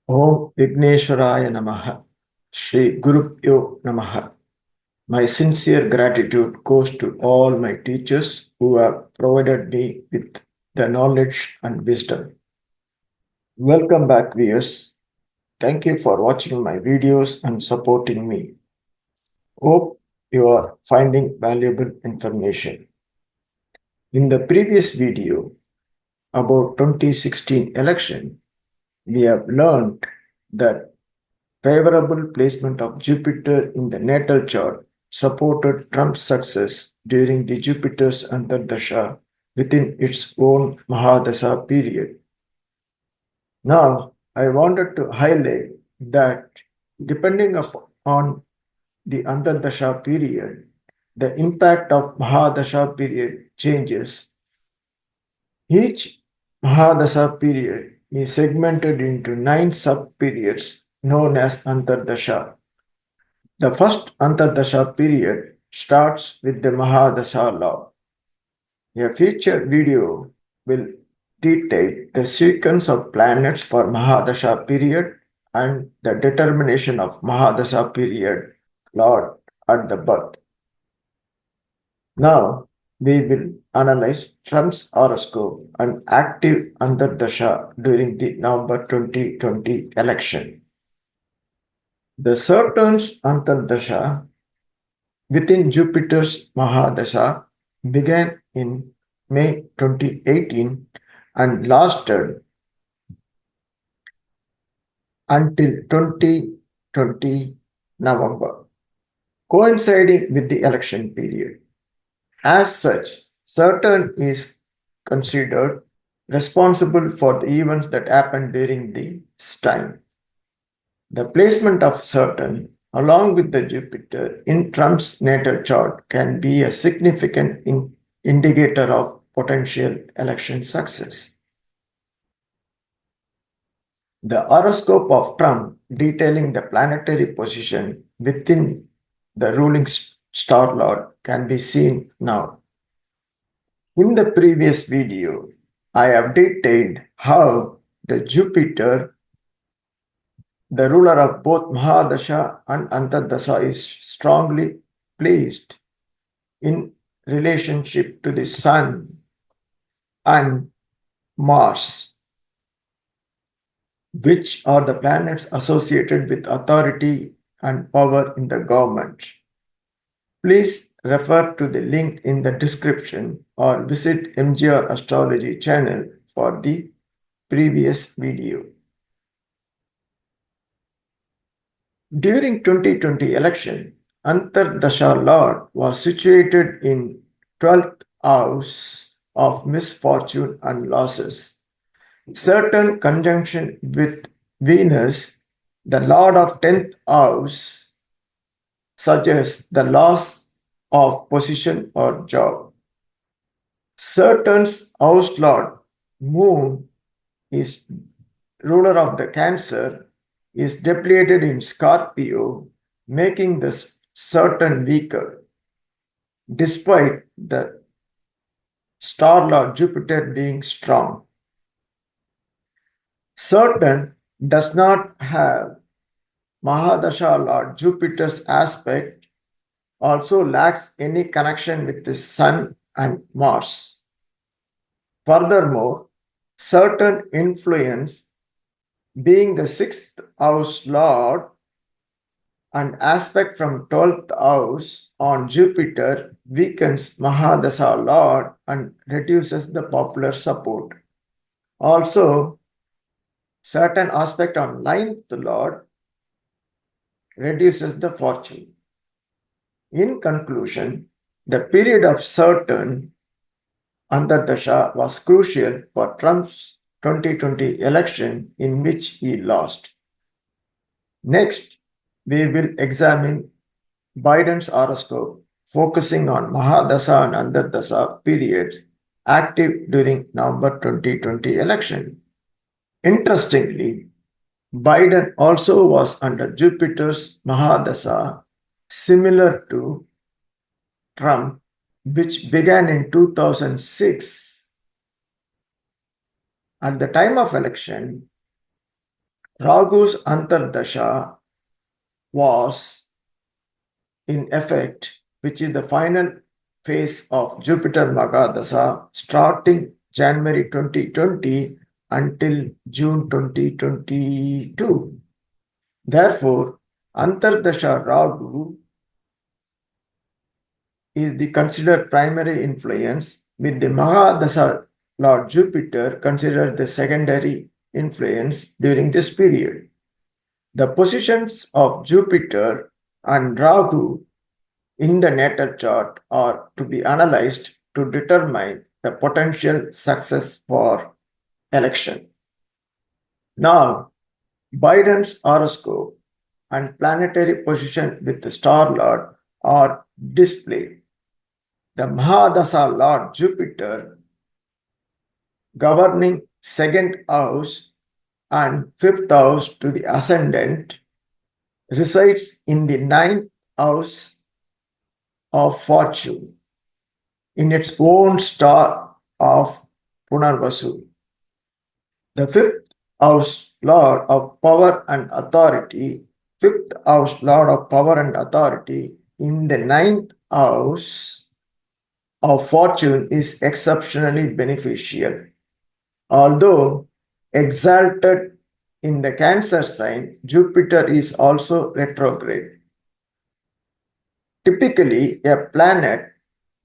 Om Vigneshwaraya Namaha. Shri Gurupyo Namaha. My sincere gratitude goes to all my teachers who have provided me with the knowledge and wisdom. Welcome back, viewers. Thank you for watching my videos and supporting me. Hope you are finding valuable information. In the previous video about 2016 election, we have learned that favorable placement of Jupiter in the natal chart supported Trump's success during the Jupiter's Antardasha within its own Mahadasha period. Now, I wanted to highlight that depending upon the Antardasha period, the impact of Mahadasha period changes. Each Mahadasha period is segmented into 9 sub-periods known as Antardasha. The first Antardasha period starts with the Mahadasha law. A future video will detail the sequence of planets for Mahadasha period and the determination of Mahadasha period Lord at the birth. Now we will analyze Trump's horoscope and active Antardasha during the November 2020 election. The Saturn's Antardasha within Jupiter's Mahadasha began in May 2018 and lasted until 2020 November, coinciding with the election period. As such, Saturn is considered responsible for the events that happened during this time. The placement of Saturn along with the Jupiter in Trump's natal chart can be a significant indicator of potential election success. The horoscope of Trump detailing the planetary position within the ruling star lord can be seen now. In the previous video, I have detailed how the Jupiter, the ruler of both Mahadasha and Antardasha, is strongly placed in relationship to the Sun and Mars, which are the planets associated with authority and power in the government. Please refer to the link in the description or visit MGR Astrology channel for the previous video. During 2020 election, Antardasha Lord was situated in 12th house of misfortune and losses. Certain conjunction with Venus, the Lord of 10th house, suggests the loss of position or job. Saturn's house lord, Moon, is ruler of the Cancer, is debilitated in Scorpio, making the Saturn weaker, despite the star lord Jupiter being strong. Saturn does not have Mahadasha lord Jupiter's aspect, also lacks any connection with the Sun and Mars. Furthermore, Saturn influence, being the 6th house lord, and aspect from 12th house on Jupiter weakens Mahadasha lord and reduces the popular support. Also, Saturn aspect on 9th lord reduces the fortune. In conclusion, the period of Saturn Antardasha was crucial for Trump's 2020 election, in which he lost. Next, we will examine Biden's horoscope, focusing on Mahadasha and Antardasha periods active during November 2020 election. Interestingly, Biden also was under Jupiter's Mahadasha, similar to Trump, which began in 2006. At the time of election, Rahu's Antardasha was in effect, which is the final phase of Jupiter Mahadasha starting January 2020 until June 2022. Therefore, Antardasha Rahu is the considered primary influence, with the Mahadasha Lord Jupiter considered the secondary influence during this period. The positions of Jupiter and Rahu in the natal chart are to be analyzed to determine the potential success for election. Now, Biden's horoscope and planetary position with the star lord are displayed. The Mahadasha Lord Jupiter, governing second house and fifth house to the ascendant, resides in the ninth house of fortune in its own star of Punarvasu. The fifth house lord of power and authority, fifth house lord of power and authority in the ninth house of fortune is exceptionally beneficial. Although exalted in the Cancer sign, Jupiter is also retrograde. Typically, a planet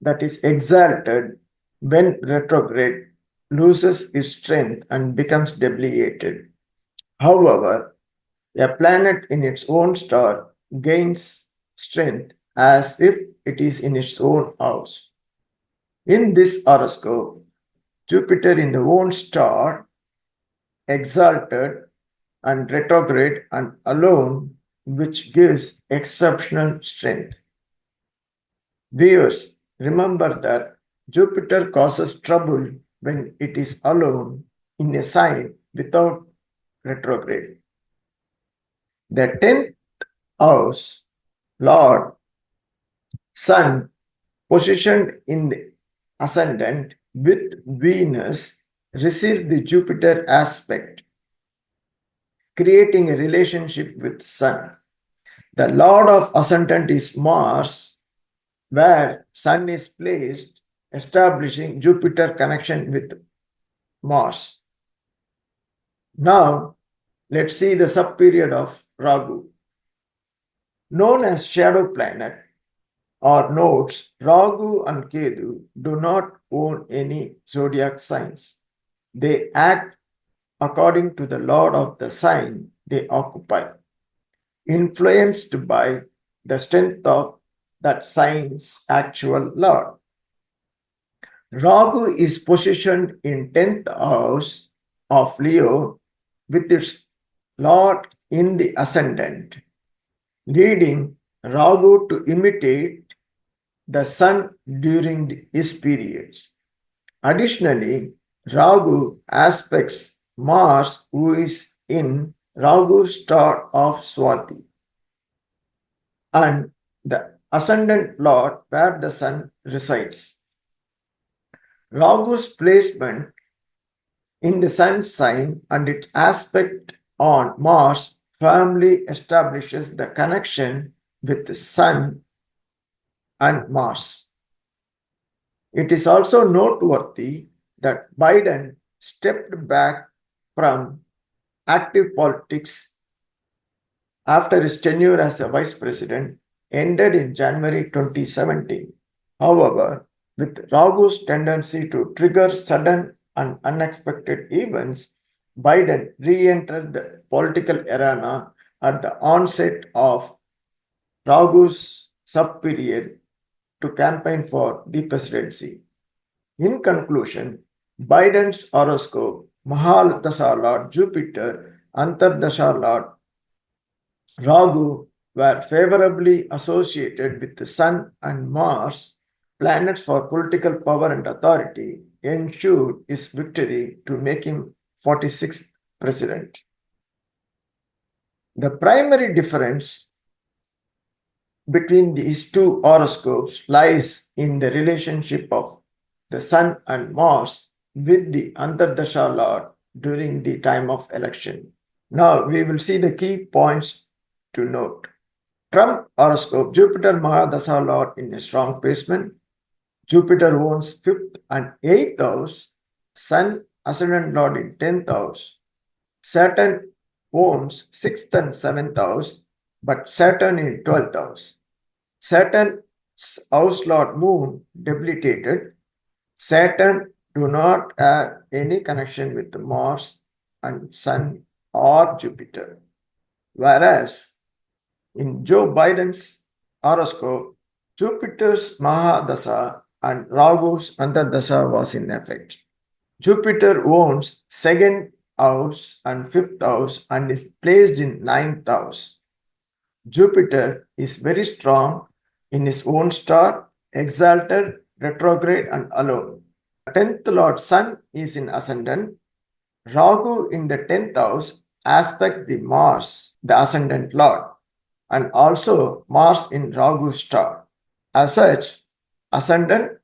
that is exalted when retrograde loses its strength and becomes debilitated. However, a planet in its own star gains strength as if it is in its own house. In this horoscope, Jupiter in the own star, exalted and retrograde and alone, which gives exceptional strength. Viewers, remember that Jupiter causes trouble when it is alone in a sign without retrograde. The 10th house, Lord, Sun, positioned in the ascendant with Venus, received the Jupiter aspect, creating a relationship with Sun. The Lord of ascendant is Mars, where Sun is placed, establishing Jupiter connection with Mars. Now, let's see the subperiod of Rahu. Known as shadow planet or nodes, Rahu and Ketu do not own any zodiac signs. They act according to the lord of the sign they occupy, influenced by the strength of that sign's actual lord. Rahu is positioned in 10th house of Leo with its lord in the ascendant, leading Rahu to imitate the sun during his periods. Additionally, Rahu aspects Mars, who is in Rahu's star of Swati, and the ascendant lord where the sun resides. Rahu's placement in the sun sign and its aspect on Mars firmly establishes the connection with the sun and Mars. It is also noteworthy that Biden stepped back from active politics after his tenure as a vice president ended in January 2017. However, with Rahu's tendency to trigger sudden and unexpected events, Biden re-entered the political arena at the onset of Rahu's sub-period to campaign for the presidency. In conclusion, Biden's horoscope, Mahadasha Lord Jupiter, Antardasha Lord Rahu were favorably associated with the Sun and Mars, planets for political power and authority, ensured his victory to make him 46th president. The primary difference between these two horoscopes lies in the relationship of the Sun and Mars with the Antardasha Lord during the time of election. Now we will see the key points to note. From horoscope, Jupiter Mahadasha Lord in a strong placement. Jupiter owns 5th and 8th house. Sun Ascendant Lord in 10th house. Saturn owns 6th and 7th house, but Saturn in 12th house. Saturn's house Lord Moon debilitated. Saturn do not have any connection with Mars and Sun or Jupiter. Whereas in Joe Biden's horoscope, Jupiter's Mahadasha and Rahu's Antardasha was in effect. Jupiter owns second house and fifth house and is placed in ninth house. Jupiter is very strong in his own star, exalted, retrograde, and alone. 10th Lord Sun is in ascendant. Rahu in the 10th house aspect the Mars, the ascendant Lord, and also Mars in Rahu's star. As such, ascendant,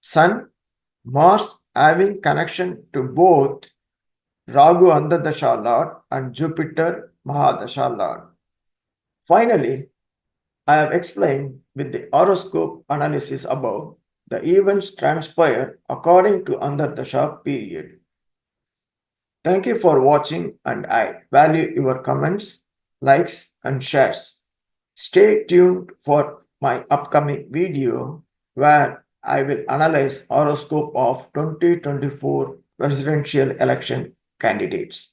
Sun, Mars having connection to both Rahu Antardasha Lord and Jupiter Mahadasha Lord. Finally, I have explained with the horoscope analysis above the events transpire according to Antardasha period. Thank you for watching and I value your comments, likes and shares. Stay tuned for my upcoming video where I will analyze horoscope of 2024 presidential election candidates.